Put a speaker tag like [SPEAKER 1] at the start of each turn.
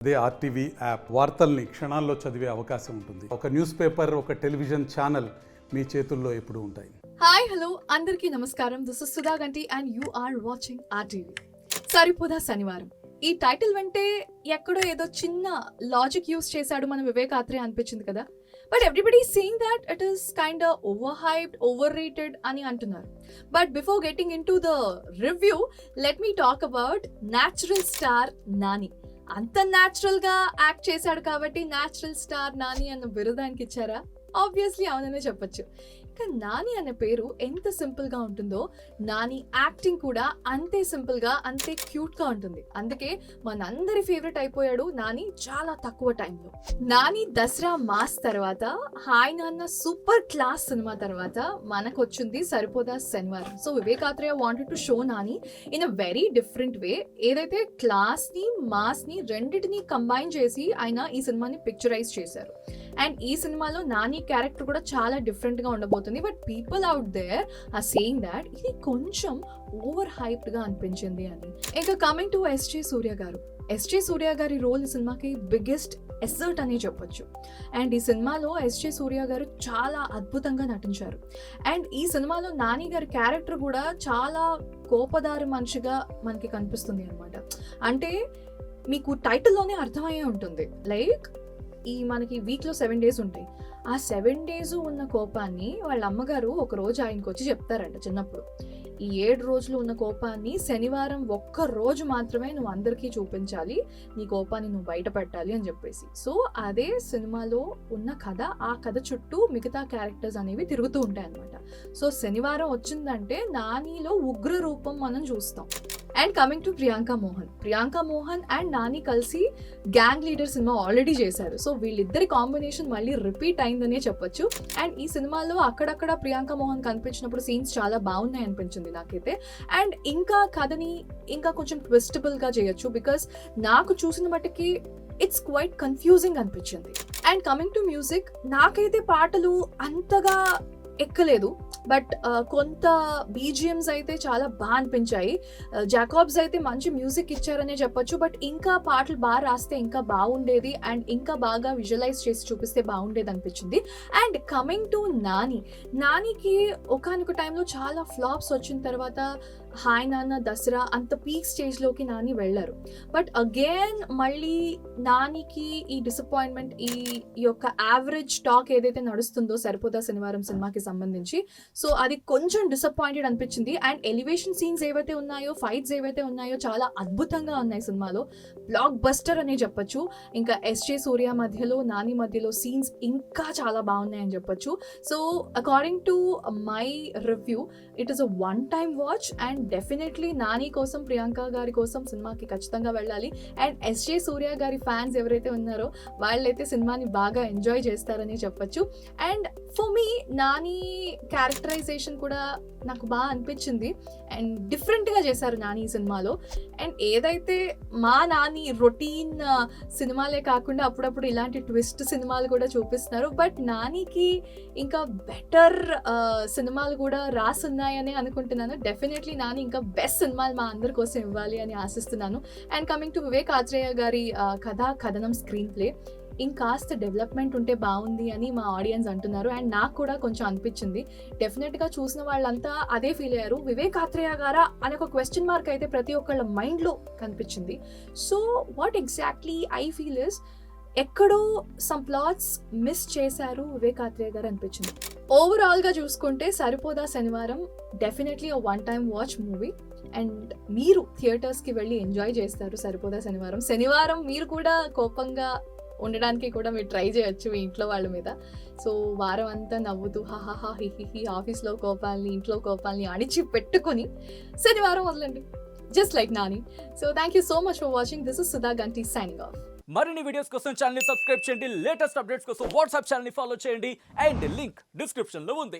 [SPEAKER 1] అదే RTV app వార్తల్ని క్షణాల్లో చదివే అవకాశం ఉంటుంది. ఒక న్యూస్ పేపర్, ఒక టెలివిజన్ ఛానల్ మీ చేతుల్లో ఎప్పుడూ ఉంటాయి.
[SPEAKER 2] హాయ్ హలో అందరికీ నమస్కారం. This is Sudha Ganti and you are watching RTV. Saripodhaa Sanivaaram. ఈ టైటిల్ వెంటే ఎక్కడో ఏదో చిన్న లాజిక్ యూస్ చేశాడు మన వివేక్ ఆత్రేయ అనిపించింది కదా. But everybody saying that it is kind over hyped, over rated అని అంటున్నారు. But before getting in to the review, let me talk about natural star Nani. అంత న్యాచురల్ గా యాక్ట్ చేశాడు కాబట్టి న్యాచురల్ స్టార్ నాని అన్న బిరుదానికి ఇచ్చారా? ఆబ్వియస్లీ అవుననే చెప్పొచ్చు. ఇక నాని అనే పేరు ఎంత సింపుల్ గా ఉంటుందో నాని యాక్టింగ్ కూడా అంతే సింపుల్ గా, అంతే క్యూట్ గా ఉంటుంది. అందుకే మనందరి ఫేవరెట్ అయిపోయాడు నాని చాలా తక్కువ టైంలో. నాని దసరా మాస్ తర్వాత, hi Nanna super class cinema తర్వాత మనకు వచ్చింది Saripodhaa Sanivaaram. So Vivek Athreya wanted to show Nani in a very different way. ఏదైతే క్లాస్ ని మాస్ ని రెండింటిని కంబైన్ చేసి ఆయన ఈ సినిమాని పిక్చరైజ్ చేశారు. అండ్ ఈ సినిమాలో నాని క్యారెక్టర్ కూడా చాలా డిఫరెంట్ గా ఉండబోతుంది. But people out there are saying that ఇది కొంచెం ఓవర్ హైప్డ్ గా అనిపించింది అని. ఇంకా కమింగ్ టు ఎస్జే సూర్య గారు. ఎస్జే సూర్య గారి రోల్ ఈ సినిమాకి బిగ్గెస్ట్ ఎసర్ట్ అని చెప్పొచ్చు. అండ్ ఈ సినిమాలో ఎస్జే సూర్య గారు చాలా అద్భుతంగా నటించారు. అండ్ ఈ సినిమాలో నాని గారి క్యారెక్టర్ కూడా చాలా కోపదారి మనిషిగా మనకి కనిపిస్తుంది అనమాట. అంటే మీకు టైటిల్లోనే అర్థమయ్యే ఉంటుంది. లైక్ ఈ మనకి వీక్లో 7 days ఉంటాయి. ఆ 7 days ఉన్న కోపాన్ని వాళ్ళ అమ్మగారు ఒక రోజు ఆయనకు వచ్చి చెప్తారంట చిన్నప్పుడు. ఈ 7 రోజులు ఉన్న కోపాన్ని శనివారం ఒక్క రోజు మాత్రమే నువ్వు అందరికీ చూపించాలి, నీ కోపాన్ని నువ్వు బయట పెట్టాలి అని చెప్పేసి. సో అదే సినిమాలో ఉన్న కథ. ఆ కథ చుట్టూ మిగతా క్యారెక్టర్స్ అనేవి తిరుగుతూ ఉంటాయి అనమాట. సో శనివారం వచ్చిందంటే నానిలో ఉగ్ర రూపం మనం చూస్తాం. And coming to Priyanka Mohan and Nani కలిసి గ్యాంగ్ లీడర్ సినిమా ఆల్రెడీ చేశారు. సో వీళ్ళిద్దరి కాంబినేషన్ మళ్ళీ రిపీట్ అయిందనే చెప్పొచ్చు. అండ్ ఈ సినిమాలో అక్కడక్కడ ప్రియాంక మోహన్ కనిపించినప్పుడు సీన్స్ చాలా బాగున్నాయి అనిపించింది నాకైతే. అండ్ ఇంకా కథని ఇంకా కొంచెం ట్విస్టబుల్ గా చేయొచ్చు. బికాస్ నాకు చూసిన మట్టుకి ఇట్స్ క్వైట్ కన్ఫ్యూజింగ్ అనిపించింది. అండ్ కమింగ్ టు మ్యూజిక్, నాకైతే పాటలు అంతగా ఎక్కలేదు. బట్ కొంత బీజిఎమ్స్ అయితే చాలా బాగా అనిపించాయి. జాకాబ్స్ అయితే మంచి మ్యూజిక్ ఇచ్చారనే చెప్పొచ్చు. బట్ ఇంకా పాటలు బాగా రాస్తే ఇంకా బాగుండేది. అండ్ ఇంకా బాగా విజువలైజ్ చేసి చూపిస్తే బాగుండేది అనిపించింది. అండ్ కమింగ్ టు నానికి ఒకానొక టైంలో చాలా ఫ్లాప్స్ వచ్చిన తర్వాత హాయ్ నాన్న దసరా అంత పీక్ స్టేజ్లోకి నాని వెళ్ళారు. బట్ అగైన్ మళ్ళీ నానికి ఈ డిసప్పాయింట్మెంట్, ఈ యొక్క యావరేజ్ టాక్ ఏదైతే నడుస్తుందో సరిపోదా శనివారం సినిమాకి సంబంధించి, సో అది కొంచెం డిసప్పాయింటెడ్ అనిపించింది. అండ్ ఎలివేషన్ సీన్స్ ఏవైతే ఉన్నాయో, ఫైట్స్ ఏవైతే ఉన్నాయో చాలా అద్భుతంగా ఉన్నాయి సినిమాలో. బ్లాక్ బస్టర్ అనే చెప్పొచ్చు. ఇంకా ఎస్జే సూర్య మధ్యలో నాని మధ్యలో సీన్స్ ఇంకా చాలా బాగున్నాయని చెప్పొచ్చు. So according to my review, it is a one time watch. And definitely Nani కోసం, ప్రియాంక గారి కోసం సినిమాకి ఖచ్చితంగా వెళ్ళాలి. అండ్ ఎస్జే సూర్య గారి ఫ్యాన్స్ ఎవరైతే ఉన్నారో వాళ్ళైతే సినిమాని బాగా ఎంజాయ్ చేస్తారని చెప్పొచ్చు. And for me Nani characterization కూడా నాకు బాగా అనిపించింది. అండ్ డిఫరెంట్గా చేశారు నాని ఈ సినిమాలో. అండ్ ఏదైతే మా నాని రొటీన్ సినిమాలే కాకుండా అప్పుడప్పుడు ఇలాంటి ట్విస్ట్ సినిమాలు కూడా చూపిస్తున్నారు. బట్ నానికి ఇంకా బెటర్ సినిమాలు కూడా రాసున్నాయని అనుకుంటున్నాను. డెఫినెట్లీ నాని ఇంకా బెస్ట్ సినిమాలు మా అందరి కోసం ఇవ్వాలి అని ఆశిస్తున్నాను. And coming to Vivek Athreya గారి కథనం స్క్రీన్ ప్లే ఇంకాస్త డెవలప్మెంట్ ఉంటే బాగుంది అని మా ఆడియన్స్ అంటున్నారు. అండ్ నాకు కూడా కొంచెం అనిపించింది. డెఫినెట్గా చూసిన వాళ్ళంతా అదే ఫీల్ అయ్యారు. వివేక్ ఆత్రేయ గారా అనే ఒక క్వశ్చన్ మార్క్ అయితే ప్రతి ఒక్కళ్ళ మైండ్లో కనిపించింది. So what exactly I feel is, ఎక్కడో సమ్ ప్లాట్స్ మిస్ చేశారు వివేక్ ఆత్రేయ గారు అనిపించింది. ఓవరాల్గా చూసుకుంటే సరిపోదా శనివారం definitely a one time watch movie. And మీరు థియేటర్స్కి వెళ్ళి ఎంజాయ్ చేస్తారు సరిపోదా శనివారం మీరు కూడా కోపంగా ఉండడానికి కూడా మీరు ట్రై చేయొచ్చు మీ ఇంట్లో వాళ్ళ మీద. సో వారం అంతా నవ్వుతూ హాహాహా హిహిహి ఆఫీస్లో కోపాలని, ఇంట్లో కోపాలని అణిచి పెట్టుకొని శనివారం వదలండి, just like Nani. So thank you so much for watching. This is Sudha గంటి సైనింగ్ ఆఫ్.
[SPEAKER 3] మరిన్ని వీడియోస్ కోసం ఛానల్ ని సబ్స్క్రైబ్ చేయండి. లేటెస్ట్ అప్డేట్స్ కోసం వాట్సాప్ ఛానల్ ని ఫాలో చేయండి. అండ్ లింక్ డిస్క్రిప్షన్ లో ఉంది.